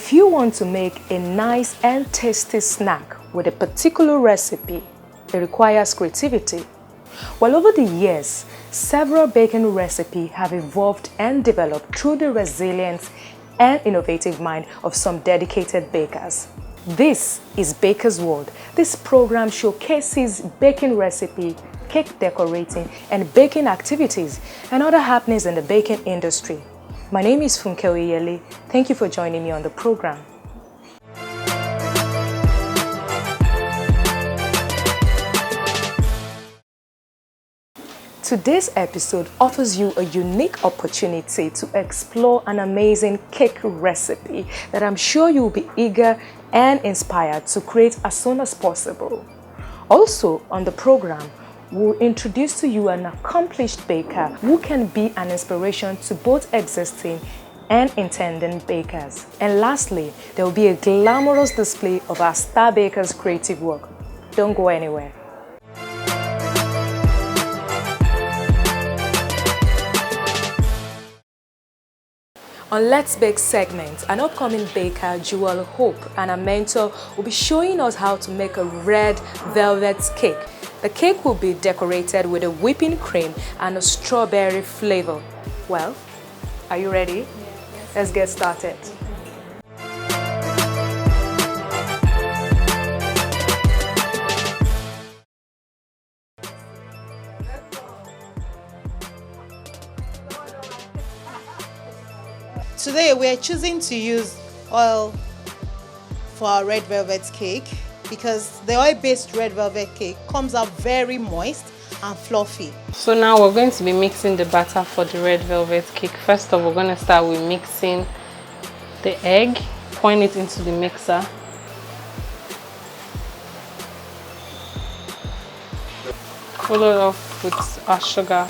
If you want to make a nice and tasty snack with a particular recipe, it requires creativity. Well, over the years, several baking recipes have evolved and developed through the resilience and innovative mind of some dedicated bakers. This is Baker's World. This program showcases baking recipe, cake decorating, and baking activities and other happenings in the baking industry. My name is Funke Oyele. Thank you for joining me on the program. Today's episode offers you a unique opportunity to explore an amazing cake recipe that I'm sure you'll be eager and inspired to create as soon as possible. Also on the program, we'll introduce to you an accomplished baker who can be an inspiration to both existing and intending bakers. And lastly, there will be a glamorous display of our star baker's creative work. Don't go anywhere. On Let's Bake segment, an upcoming baker, Jewel Hope, and a mentor will be showing us how to make a red velvet cake. The cake will be decorated with a whipping cream and a strawberry flavor. Well, are you ready? Yes. Let's get started. Today we are choosing to use oil for our red velvet cake because the oil-based red velvet cake comes out very moist and fluffy. So now we're going to be mixing the batter for the red velvet cake. First off, we're going to start with mixing the egg, pouring it into the mixer. Followed off with our sugar.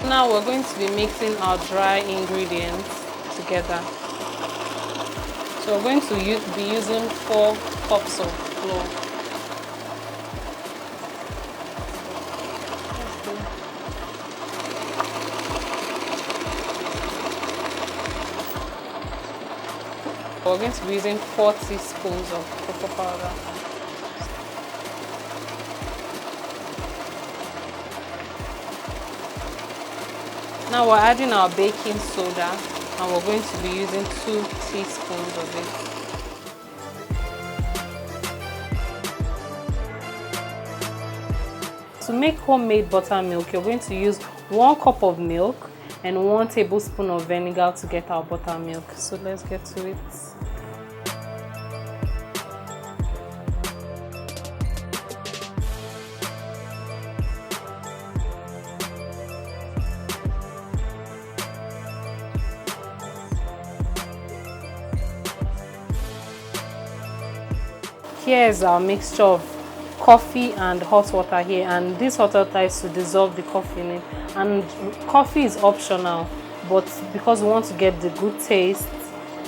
Now we're going to be mixing our dry ingredients together. So we're going to be using 4 cups of flour. We're going to be using 4 teaspoons of cocoa powder. Now we're adding our baking soda and we're going to be using 2 teaspoons of it. To make homemade buttermilk, you're going to use 1 cup of milk and 1 tablespoon of vinegar to get our buttermilk. So let's get to it. Here is our mixture of coffee and hot water here, and this hot water is to dissolve the coffee in it. And coffee is optional, but because we want to get the good taste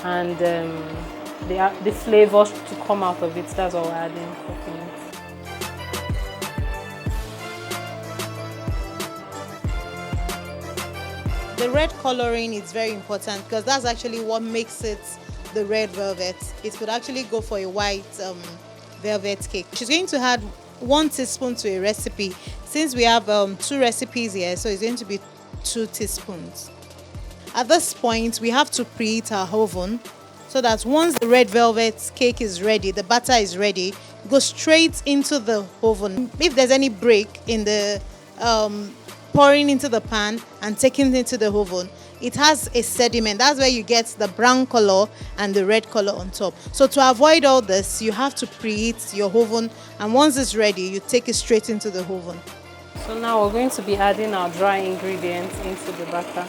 and the flavors to come out of it, that's why we're adding coffee in it. The red coloring is very important because that's actually what makes it the red velvet. It could actually go for a white velvet cake. She's going to add 1 teaspoon to a recipe. Since we have 2 recipes here, so it's going to be 2 teaspoons. At this point, we have to preheat our oven so that once the red velvet cake is ready, the batter is ready, go straight into the oven. If there's any break in the pouring into the pan and taking it into the oven, it has a sediment. That's where you get the brown color and the red color on top. So to avoid all this, you have to preheat your oven, and once it's ready, you take it straight into the oven. So now we're going to be adding our dry ingredients into the batter.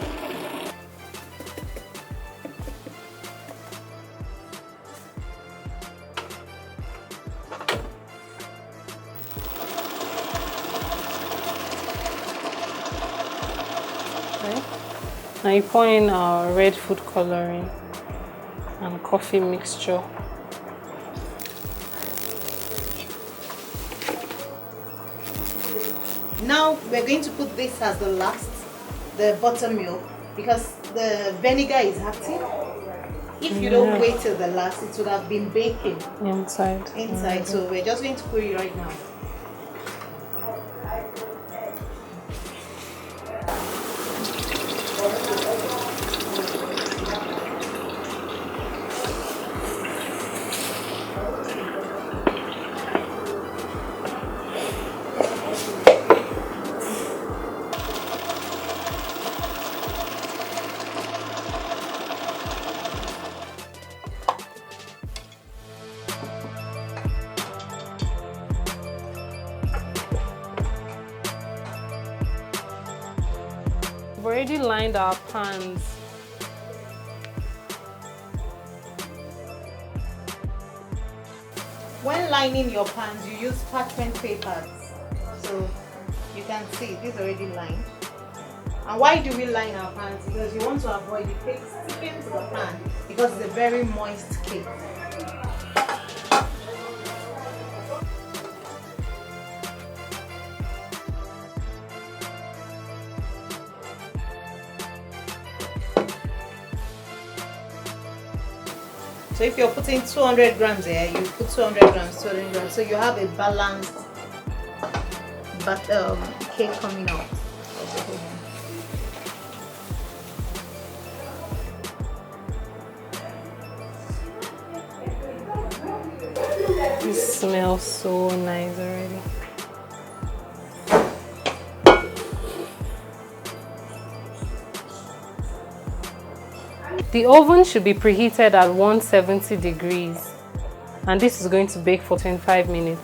Now you pour in our red food coloring and coffee mixture. Now we're going to put this as the last, the buttermilk, because the vinegar is active. If you don't wait till the last, it would have been baking Inside. So we're just going to put it right now. We've already lined our pans. When lining your pans, you use parchment papers. So you can see it is already lined. And why do we line our pans? Because you want to avoid the cake sticking to the pan, because it's a very moist cake. So if you're putting 200 grams here, you put 200 grams, 200 grams. So you have a balanced cake coming out. This smells so nice already. The oven should be preheated at 170 degrees, and this is going to bake for 25 minutes.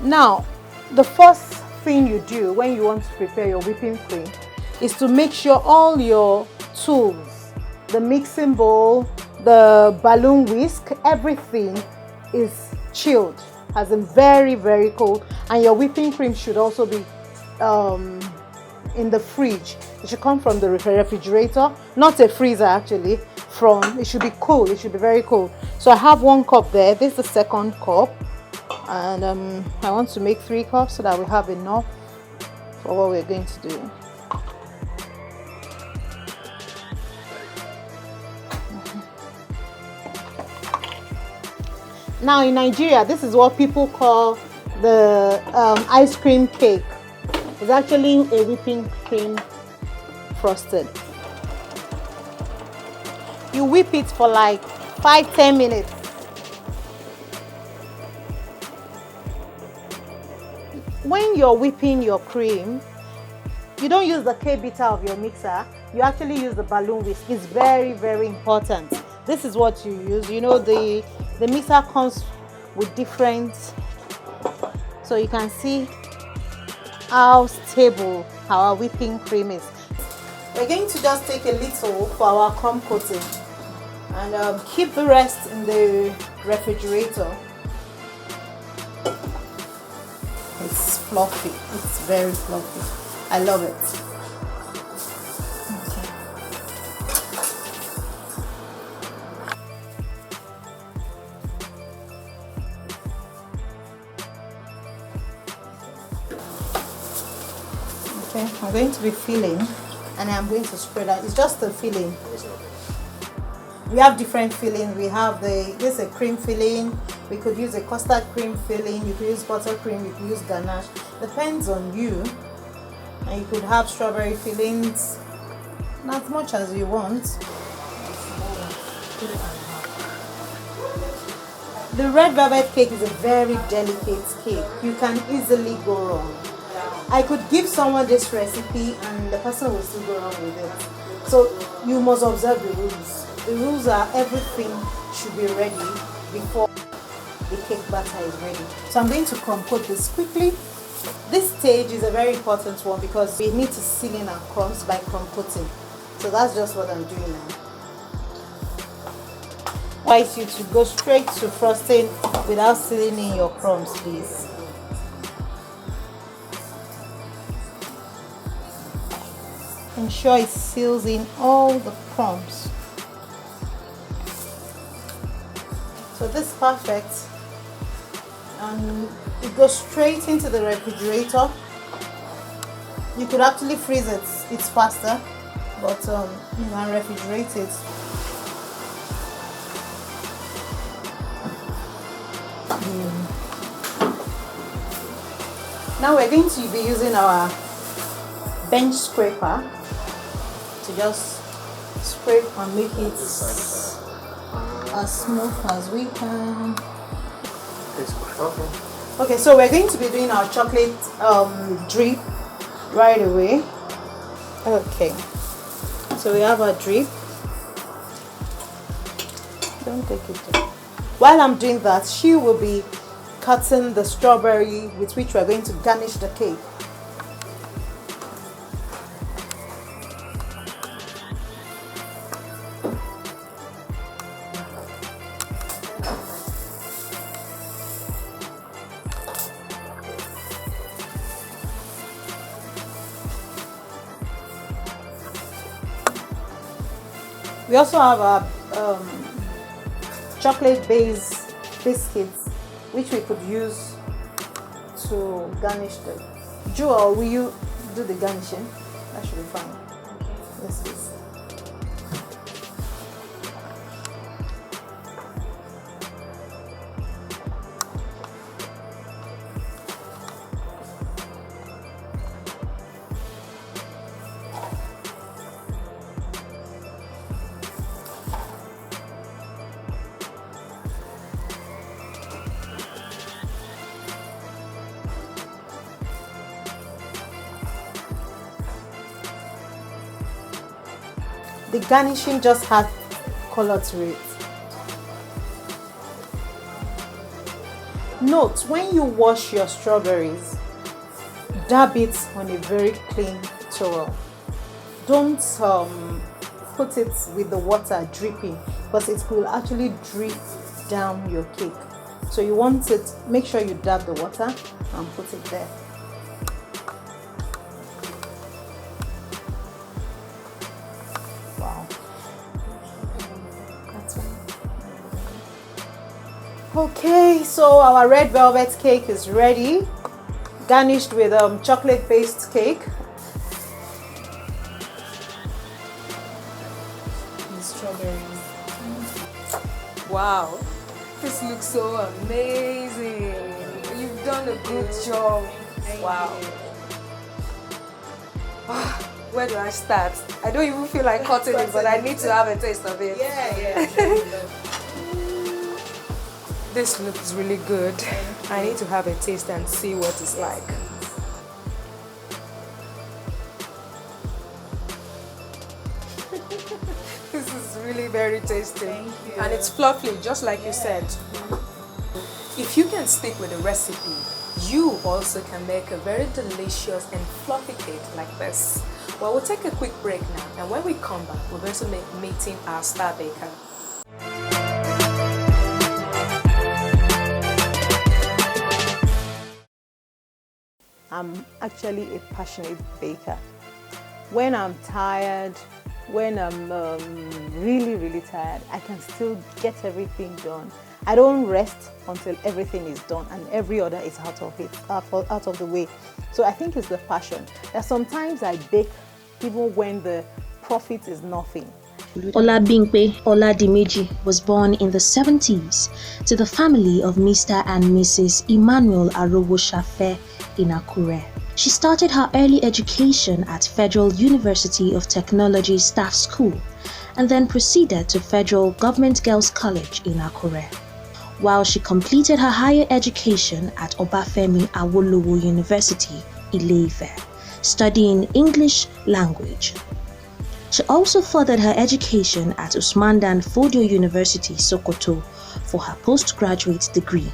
Now, the first thing you do when you want to prepare your whipping cream is to make sure all your tools, the mixing bowl, the balloon whisk, everything is chilled, as in very, very cold. And your whipping cream should also be in the fridge. It should come from the refrigerator, not a freezer actually. It should be cool, it should be very cool. So I have 1 cup there. This is the second cup. And I want to make 3 cups so that we have enough for what we're going to do. Now in Nigeria, this is what people call the ice cream cake. It's actually a whipping cream frosted. You whip it for like 5-10 minutes. When you're whipping your cream, you don't use the K-bitter of your mixer. You actually use the balloon whisk. It's very, very important. This is what you use. You know, the mixer comes with different, so you can see how stable our whipping cream is. We're going to just take a little for our crumb coating and keep the rest in the refrigerator. It's fluffy. It's very fluffy. I love it. Okay, I'm going to be filling and I'm going to spread out. It's just a filling. We have different fillings. We have this is a cream filling. We could use a custard cream filling. You could use buttercream. You could use ganache. Depends on you. And you could have strawberry fillings, not much as you want. The red velvet cake is a very delicate cake. You can easily go wrong. I could give someone this recipe and the person will still go wrong with it. So you must observe the rules. The rules are everything should be ready before the cake batter is ready. So I'm going to crumb coat this quickly This stage is a very important one because we need to seal in our crumbs by crumb coating. So that's just what I'm doing now. I advise you to go straight to frosting without sealing in your crumbs, please. Ensure it seals in all the crumbs. So this is perfect, and it goes straight into the refrigerator. You could actually freeze it, it's faster, but you can refrigerate it. Now we're going to be using our bench scraper to just scrape and make it as smooth as we can. Okay, so we're going to be doing our chocolate drip right away. Okay, so we have our drip. Don't take it down. While I'm doing that, she will be cutting the strawberry with which we're going to garnish the cake. We also have our chocolate base biscuits, which we could use to garnish the. Jewel, will you do the garnishing? That should be fine. Yes, please. The garnishing just had color to it. Note, when you wash your strawberries, dab it on a very clean towel. Don't put it with the water dripping, because it will actually drip down your cake. So you want it, make sure you dab the water and put it there. Okay, so our red velvet cake is ready, garnished with chocolate based cake. The strawberries. Wow, this looks so amazing. You've done a good job. Wow. Where do I start? I don't even feel like cutting it, but I need to have a taste of it. Yeah. This looks really good. I need to have a taste and see what it's like. This is really very tasty. Thank you. And it's fluffy, just like you said. If you can stick with the recipe, you also can make a very delicious and fluffy cake like this. Well, we'll take a quick break now, and when we come back, we're going to be meeting our star baker. I'm actually a passionate baker. When I'm tired, when I'm really tired, I can still get everything done. I don't rest until everything is done and every order is out of the way. So I think it's the passion. That sometimes I bake even when the profit is nothing. Olabimpe Oladimeji was born in the 70s to the family of Mr. and Mrs. Emmanuel Arowoshafe in Akure. She started her early education at Federal University of Technology Staff School and then proceeded to Federal Government Girls College in Akure, while she completed her higher education at Obafemi Awolowo University, Ile-Ife, studying English language. She also furthered her education at Usman Dan Fodio University, Sokoto, for her postgraduate degree.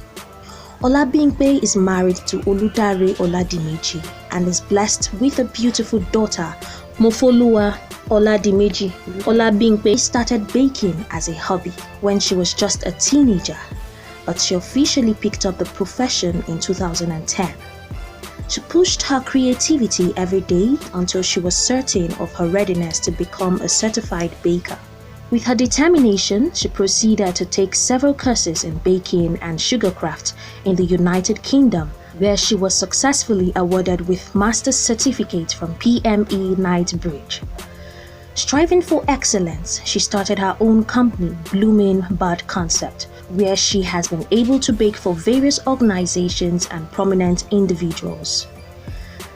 Olabimpe is married to Oludare Oladimeji and is blessed with a beautiful daughter, Mofoluwa Oladimeji. Olabimpe started baking as a hobby when she was just a teenager, but she officially picked up the profession in 2010. She pushed her creativity every day until she was certain of her readiness to become a certified baker. With her determination, she proceeded to take several courses in baking and sugarcraft in the United Kingdom, where she was successfully awarded with Master's Certificate from PME Knightsbridge. Striving for excellence, she started her own company, Bloomingbud Concept, where she has been able to bake for various organizations and prominent individuals.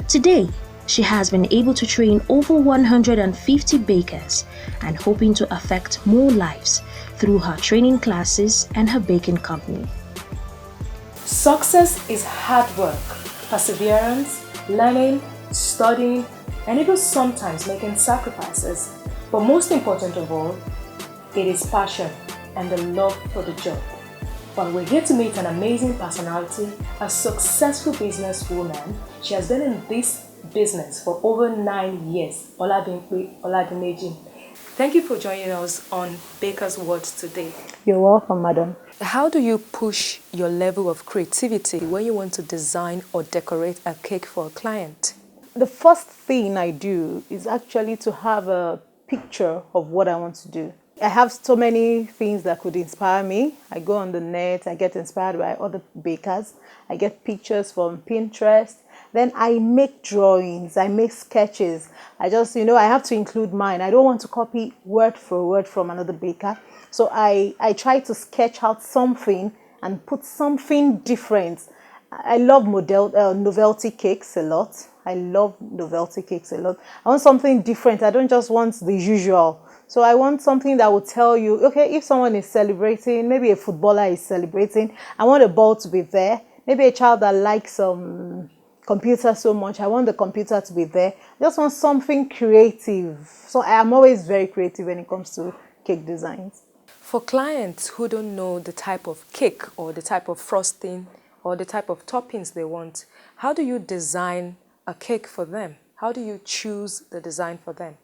Today, she has been able to train over 150 bakers and hoping to affect more lives through her training classes and her baking company. Success is hard work, perseverance, learning, studying, and even sometimes making sacrifices. But most important of all, it is passion and the love for the job. But we're here to meet an amazing personality, a successful businesswoman. She has been in this business for over 9 years, Olabimpe Oladimeji. Thank you for joining us on Baker's Words today. You're welcome, madam. How do you push your level of creativity when you want to design or decorate a cake for a client? The first thing I do is actually to have a picture of what I want to do. I have so many things that could inspire me. I go on the net, I get inspired by other bakers, I get pictures from Pinterest, then I make drawings, I make sketches. I just, I have to include mine. I don't want to copy word for word from another baker. So I try to sketch out something and put something different. I love novelty cakes a lot. I want something different. I don't just want the usual. So I want something that will tell you, okay, if someone is celebrating, maybe a footballer is celebrating, I want a ball to be there. Maybe a child that likes computer so much, I want the computer to be there. I just want something creative. So I am always very creative when it comes to cake designs. For clients who don't know the type of cake or the type of frosting or the type of toppings they want, how do you design a cake for them? How do you choose the design for them?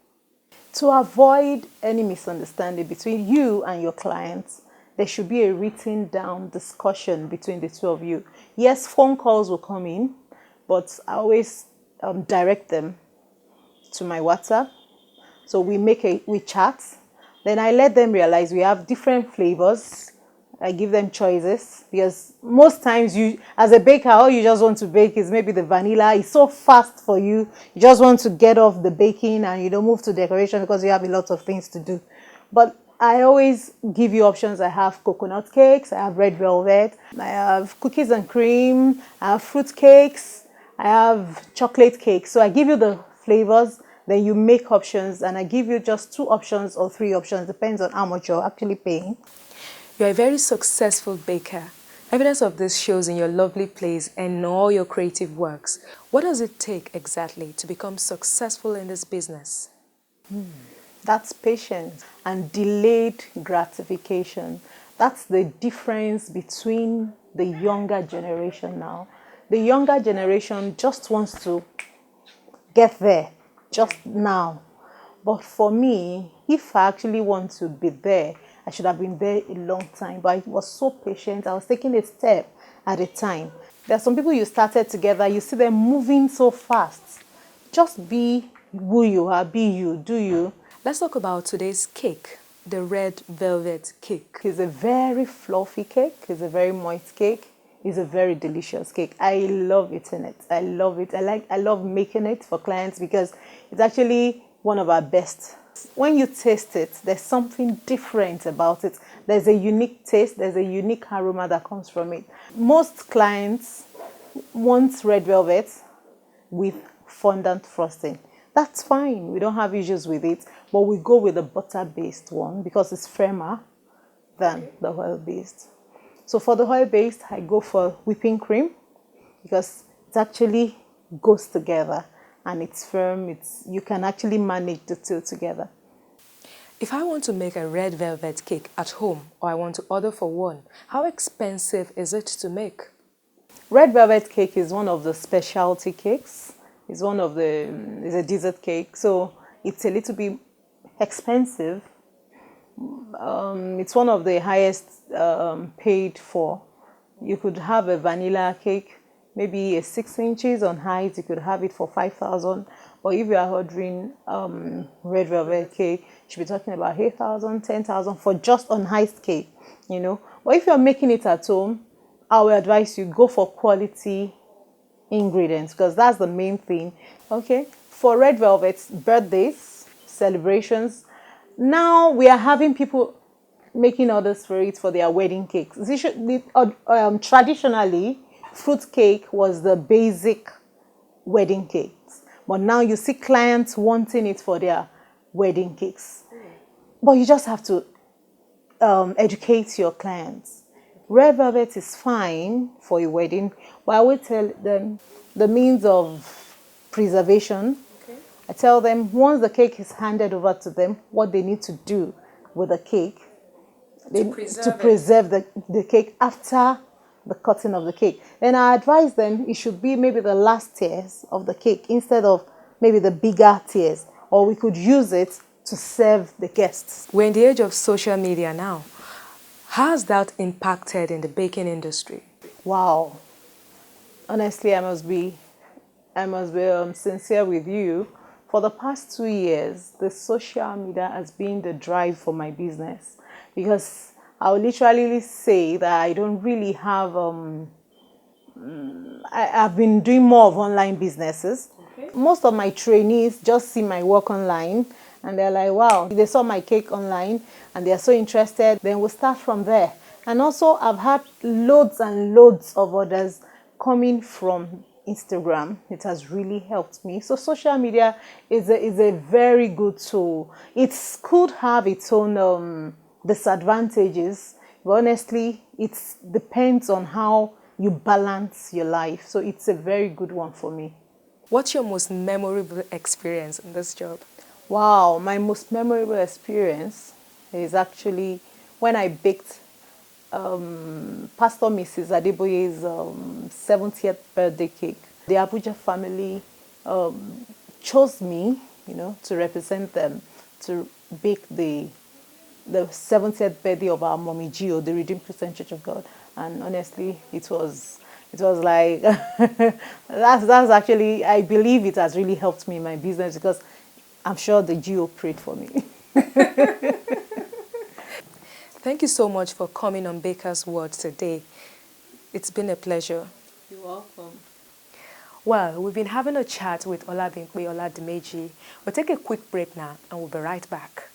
To avoid any misunderstanding between you and your clients, there should be a written down discussion between the two of you. Yes, phone calls will come in, but I always direct them to my WhatsApp. So we chat. Then I let them realize we have different flavors. I give them choices because most times you, as a baker, all you just want to bake is maybe the vanilla. It's so fast for you. You just want to get off the baking and you don't move to decoration because you have a lot of things to do. But I always give you options. I have coconut cakes, I have red velvet, I have cookies and cream, I have fruit cakes, I have chocolate cakes. So I give you the flavors, then you make options, and I give you just 2 options or 3 options, depends on how much you're actually paying. You're a very successful baker. Evidence of this shows in your lovely plays and all your creative works. What does it take exactly to become successful in this business? That's patience and delayed gratification. That's the difference between the younger generation now. The younger generation just wants to get there, just now. But for me, if I actually want to be there, I should have been there a long time. But I was so patient. I was taking a step at a time. There are some people you started together, you see them moving so fast. Just be who you are, be you, do you. Let's talk about today's cake, the red velvet cake. It's a very fluffy cake. It's a very moist cake. It's a very delicious cake. I love eating it. I love it. I love making it for clients because it's actually one of our best. When you taste it, there's something different about it. There's a unique taste. There's a unique aroma that comes from it. Most clients want red velvet with fondant frosting. That's fine. We don't have issues with it. But we go with the butter-based one because it's firmer than the oil-based. So for the oil-based, I go for whipping cream because it actually goes together and it's firm. You can actually manage the two together. If I want to make a red velvet cake at home or I want to order for one, how expensive is it to make? Red velvet cake is one of the specialty cakes. It's it's a dessert cake, so it's a little bit expensive. It's one of the highest paid for. You could have a vanilla cake, maybe a 6 inches on height. You could have it for 5,000. Or if you are ordering red velvet cake, you should be talking about 8,000, 10,000 for just on height cake, you know. But if you're making it at home, I will advise you go for quality ingredients because that's the main thing. Okay, for red velvet, birthdays, celebrations. Now we are having people making orders for it for their wedding cakes. Traditionally, fruit cake was the basic wedding cakes, but now you see clients wanting it for their wedding cakes. But you just have to educate your clients. Red velvet is fine for a wedding, but I will tell them the means of preservation. Okay. I tell them once the cake is handed over to them, what they need to do with the cake to preserve the cake after the cutting of the cake. Then I advise them it should be maybe the last tiers of the cake instead of maybe the bigger tiers, or we could use it to serve the guests. We're in the age of social media now. How has that impacted in the baking industry? Wow. Honestly, I must be sincere with you. For the past 2 years, the social media has been the drive for my business because I will literally say that I don't really have. I've been doing more of online businesses. Okay. Most of my trainees just see my work online and they're like, wow, they saw my cake online and they're so interested. Then we'll start from there. And also, I've had loads and loads of orders coming from Instagram. It has really helped me. So social media is a very good tool. It could have its own disadvantages, but honestly, it depends on how you balance your life. So it's a very good one for me. What's your most memorable experience in this job? Wow, my most memorable experience is actually when I baked Pastor Mrs. Adeboye's 70th birthday cake. The Abuja family chose me, to represent them to bake the 70th birthday of our mommy Gio, the Redeemed Christian Church of God. And honestly, it was like that's actually, I believe it has really helped me in my business because I'm sure the Gio prayed for me. Thank you so much for coming on Baker's World today. It's been a pleasure. You're welcome. Well, we've been having a chat with Olabimpe Oladimeji. We'll take a quick break now and we'll be right back.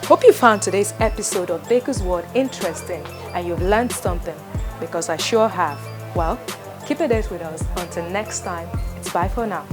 Hope you found today's episode of Baker's World interesting and you've learned something, because I sure have. Well, keep it with us. Until next time, it's bye for now.